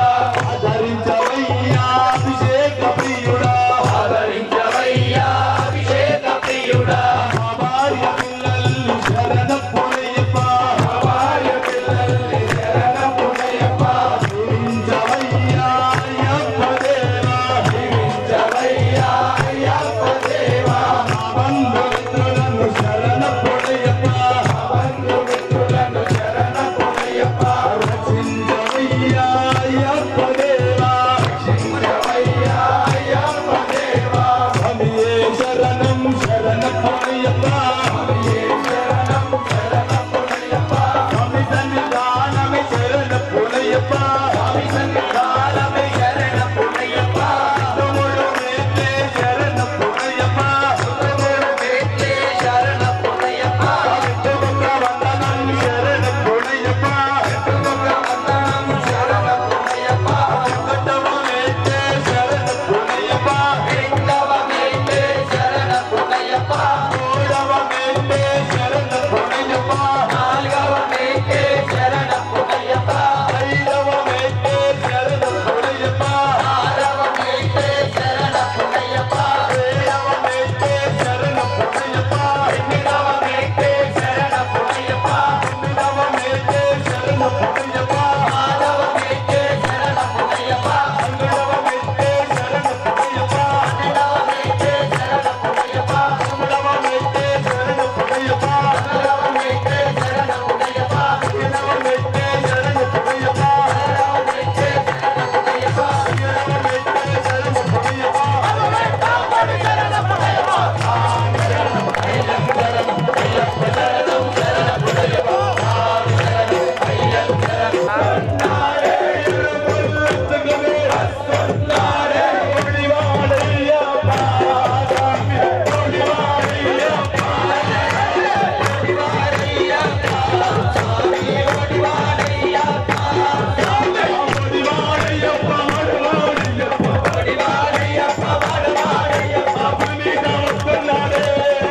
ఆదరించవయ్యా అభిషేక ప్రియుడా ఆదరించవయ్యా అభిషేక ప్రియుడా మా భార్య పిల్లల్ని శరణ పొడియప్ప మా భార్య పిల్లల్ని శరణ పొడియప్ప దీవించవయ్యా అయ్యప్ప దేవా దీవించవయ్యా అయ్యప్ప దేవా మా బంధుమిత్రులను శరణ పొడియప్ప మా బంధుమిత్రులను శరణ పొడియప్ప రక్షించవయ్యా అయ్యప్ప దేవా రక్షించవయ్యా అయ్యప్ప దేవా స్వామియే శరణం శరణ పొడియప్ప స్వామియే శరణం శరణ పొడియప్ప స్వామి సన్నిధానమే శరణ పొడియప్ప స్వామి సన్నిధానమే శరణ పొడియప్ప తమ్ముడు వేట్లే శరణ పొడియప్ప తమ్ముడు వేట్లే శరణ పొడియప్ప ఎత్తుకొక్క వందనం శరణ పొడియప్ప ఎత్తుకొక్క వందనం శరణ పొడియప్ప వెంకటవ వేట్లే శరణ పొడియప్ప వెంకటవ వేట్లే శరణ పొడియప్ప మూడవ వేట్లే శరణ పొడియప్ప నాలుగవ వేట్లే శరణ పొడియప్ప ఐదవ వేట్లే శరణ పొడియప్ప ఆరవ వేట్లే శరణ పొడియప్ప ఏడవ వేట్లే శరణ పొడియప్ప ఎనిమిదవ వేట్లే శరణ పొడియప్ప తొమ్మిదవ వేట్లే శరణ పొడియప్ప పదవ వేట్లే శరణ పొడియప్ప 11వ వేట్లే శరణ పొడియప్ప 12వ వేట్లే శరణ పొడియప్ప 13వ వేట్లే శరణ పొడియప్ప 14వ వేట్లే శరణ పొడియప్ప 15వ వేట్లే శరణ పొడియప్ప 16వ వేట్లే శరణ పొడియప్ప 17వ వేట్లే శరణ పొడియప్ప తాపడి శరణ పొడియప్ప శరణ అయ్యప్ప శరణం శరణ పొడియప్ప అయ్యప్ప అన్నాడే ఇరుముల్లుతుగమే వస్తున్నాడే ఒడివాడయ్యప్ప స్వామి ఒడివాడయ్యప్ప ఒడివాడయ్యప్ప స్వామి ఒడివాడయ్యప్ప స్వామి ఒడివాడయ్యప్ప ఒడివాడయ్యప్ప ఒడివాడయ్యప్ప భూమి మీద వస్తున్నాడే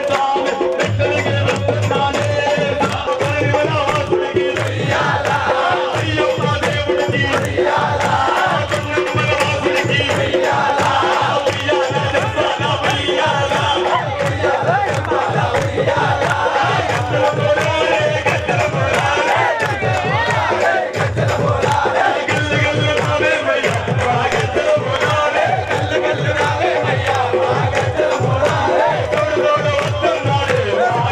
స్వామి దగ్గరికి వస్తున్నాడే పరిమళ వాసుడికి వెయ్యాలా అయ్యప్ప దేవుడికి వెయ్యాలా కన్నమ్మల వాసుడికి వెయ్యాలా వెయ్యాలా చెప్పాలా వెయ్యాలా వెయ్యాలా చెప్పాలా వెయ్యాలా గద్దల పోరాడే గద్దల పోరాడే గద్దల పోరాడే గల్ల గల్ల రావే మయ్యా గద్దల పోరాడే గల్ల గల్ల రావే మయ్యా గద్దల పోరాడే తోడు తోడు వస్తున్నాడే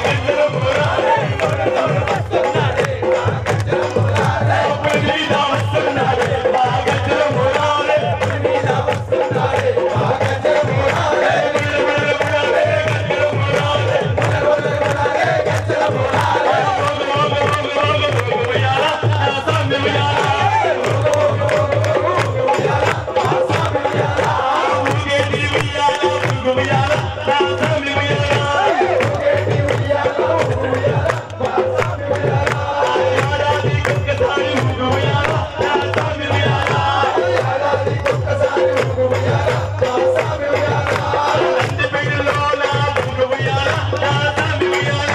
గద్దల పోరాడే తోడు తోడు వస్తున్నాడే గద్దల పోరాడే భూమి మీద వస్తున్నాడే గద్దల పోరాడే భూమి మీద వస్తున్నాడే గద్దల పోరాడే గద్దల పోరాడే గద్దల పోరాడే ఉయ్యాలా స్వామి ఉయ్యాలా ఊగేటి ఉయ్యాలా ఉయ్యాలా స్వామి ఉయ్యాలా ఊగేటి ఉయ్యాలా ఏడాది ఒక్కసారి ఉయ్యాలా స్వామి ఉయ్యాలా ఏడాది ఒక్కసారి ఉయ్యాలా స్వామి ఉయ్యాలా నంది పెళ్ళలోన ఉయ్యాలా స్వామి ఉయ్యాలా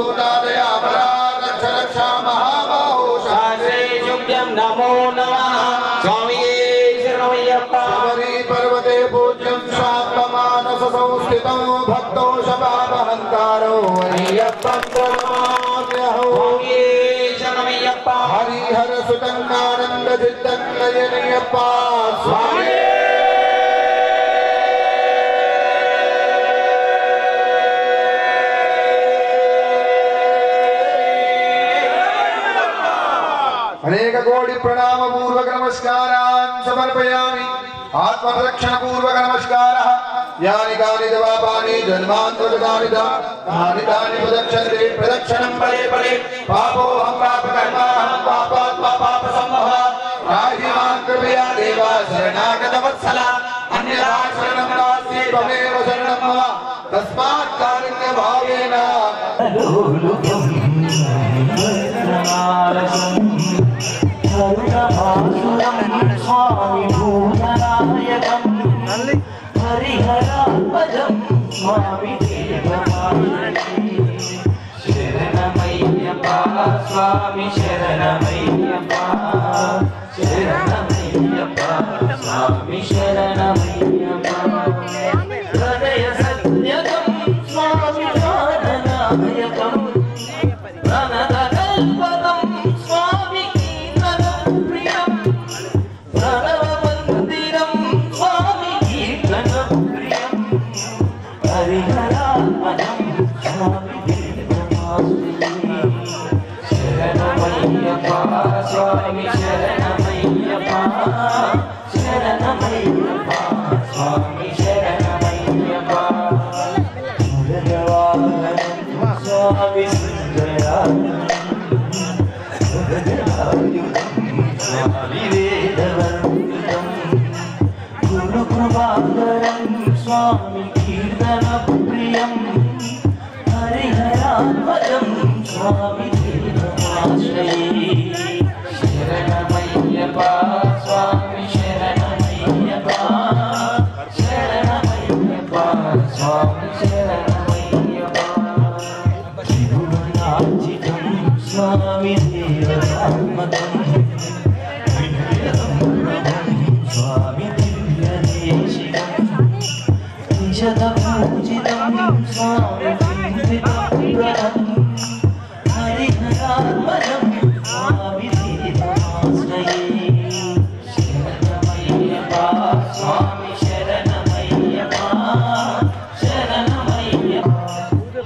सर्वभूतादयापरा रक्ष रक्ष महाबाहो शास्त्रेजुभ्यं नमो नमः स्वामी शरणमय्यप्पा शबरी पर्वते पूज्यं शान्तमानस संस्थितं भक्तो शपापहन्तारो अय्यप्पं प्रणमाम्यहो स्वामी शरणमय्यप्पा हरिहर सुतंगानंद चित्तंगयप्पा स्वामी अनेक कोटि प्रणाम पूर्वक नमस्कारान् समर्पयामि आत्मरक्षण पूर्वक नमस्कारः यानि कानि जवाबानि जन्मान्तरदानि तानि तानि प्रदक्षन्ते प्रदक्षिणं परे परे पापोऽहं पापकर्माहं पापात्मा पापसम्भवः राहि मां कृपया देवा शरणागतवत्सला अन्यथा शरणं नास्ति त्वमेव शरणं मम तस्मात् कारुण्यभावेन स्वामी भूतनायकं हरिहरात्मजं स्वामी शरणमय्यप्पा स्वामी शरणमय्यप्पा शरणमय्यप्पा स्वामी शरणमय्यप्पा हृदय सत्यकं स्वामी ज्ञाननायकं प्रणतकल्पकं स्वामी कीर्तनप्रियं प्रणवमन्दिरं स्वामी कीर्तनप्रियं हरिहरात्मजं स्वामी शरणमय्यप्पा स्वामी शरणमय्यप्पा शरणमय्यप्पा स्वामी शरणमय्यप्पा स्वामी स्वामी वेदवर्तितं गुरुकृपाकरं स्वामी कीर्तनप्रियं हरिहरात्मजं स्वामी शरणमय्यप्पा स्वामी शरणमय्यप्पा शरणमय्यप्पा स्वामी शरणमय्यप्पा त्रिभुवनार्चितं स्वामी देवतात्मकं स्वामी दिव्यदेशिकं निशतपूजितं स्वामी चिन्तितप्रदं हरिहरात्मजं स्वामी देवमाश्रये शरणमय्यप्पा स्वामी शरणमय्यप्पा शरणमय्यप्पा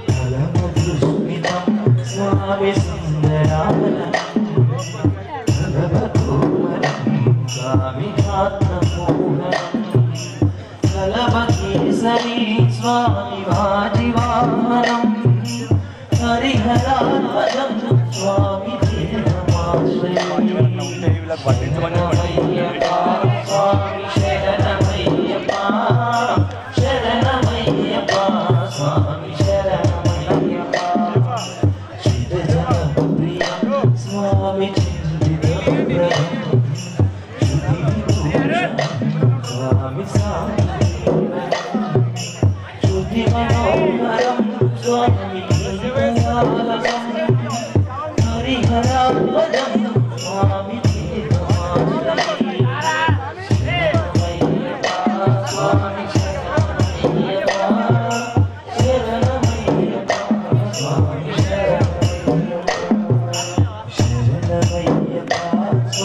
फलमधुस्मितं स्वामी सुन्दरावलं भगवतोमलं स्वामी आत्ममोहनं कलभकेसरी स्वामी वाजिवाहनं हरिहरात्मजं स्वामी देवमाश्रये शरणमय्यप्पा स्वामी शरणमय्यप्पा शरणमय्यप्पा स्वामी शरणमय्यप्पा चिदजनप्रियं स्वामी चिन्तितप्रदं स्वामी श्रुतिमनोहरं स्वामी हरिहरात्मजं स्वामी शरणमय्यप्पा स्वामी शरणमय्यप्पा शरणमय्यप्पा स्वामी शरणमय्यप्पा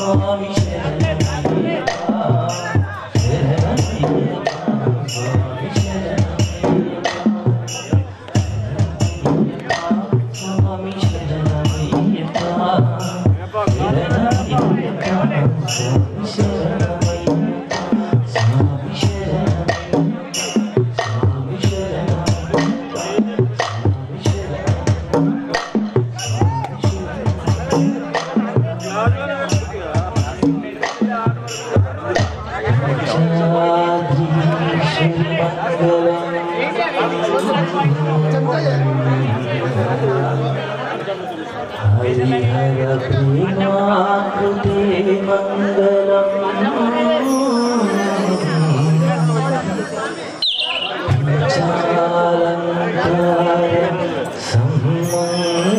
स्वामी शरणमय्यप्पा शरणमय्यप्पा स्वामी स्वामी शरणमय्यप्पा हरिहर प्रेमाकृते मङ्गलम् चालङ्कार सम्मङ्गलम्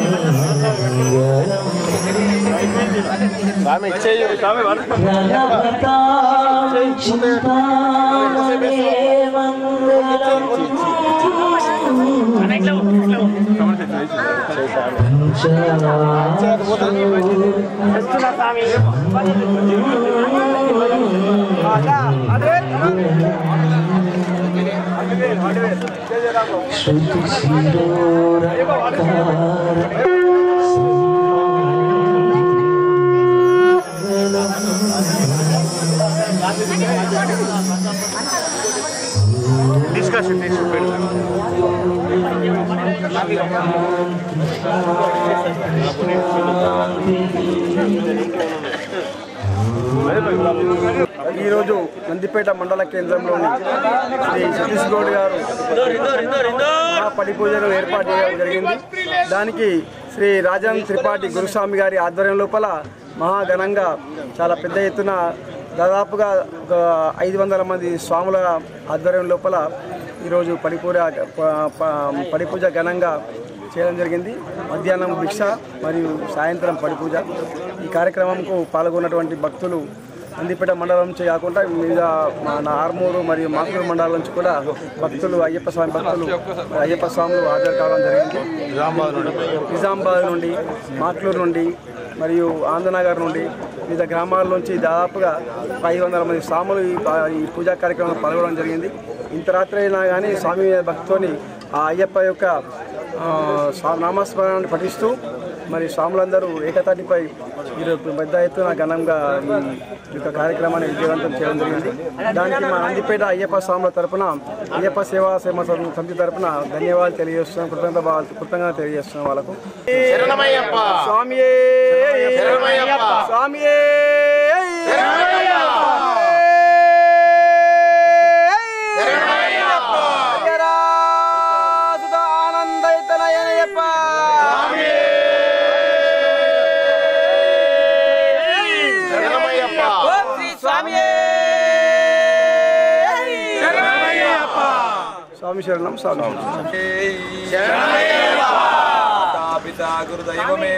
ఈరోజు నందిపేట మండల కేంద్రంలోని శ్రీ సతీష్ గౌడ్ గారు పడి పూజను ఏర్పాటు చేయడం జరిగింది. దానికి శ్రీ రాజన్ త్రిపాఠి గురుస్వామి గారి ఆధ్వర్యం లోపల మహాఘనంగా చాలా పెద్ద ఎత్తున దాదాపుగా ఒక 500 మంది స్వాముల ఆధ్వర్యం లోపల ఈరోజు పడి పూజ ఘనంగా చేయడం జరిగింది. మధ్యాహ్నం భిక్ష మరియు సాయంత్రం పడి పూజ. ఈ కార్యక్రమంకు పాల్గొన్నటువంటి భక్తులు నందిపేట మండలం నుంచి కాకుండా మీద మన ఆర్మూరు మరియు మాకూరు మండలం నుంచి కూడా భక్తులు అయ్యప్ప స్వాములు హాజరు కావడం జరిగింది. నిజామాబాద్ నుండి, మాట్లూరు నుండి మరియు ఆంధ్రనగర్ నుండి వివిధ గ్రామాల నుంచి దాదాపుగా 500 మంది స్వాములు ఈ పూజా కార్యక్రమంలో పాల్గొనడం జరిగింది. ఇంత రాత్రి అయినా కానీ స్వామి భక్తితోని ఆ అయ్యప్ప యొక్క నామస్మరణాన్ని పఠిస్తూ మరి స్వాములందరూ ఏకతాటిపై ఈరోజు పెద్ద ఎత్తున ఘనంగా ఈ యొక్క కార్యక్రమాన్ని విజయవంతం చేయడం జరిగింది. దానికి మా నందిపేట అయ్యప్ప స్వాముల తరపున, అయ్యప్ప సేవా సమితి తరపున ధన్యవాదాలు తెలియజేస్తున్నాం, కృతజ్ఞత తెలియజేస్తున్నాం వాళ్ళకు. స్వామియే స్వామియే స్వామి శరణం. స్వామి పితా గురుదైవమే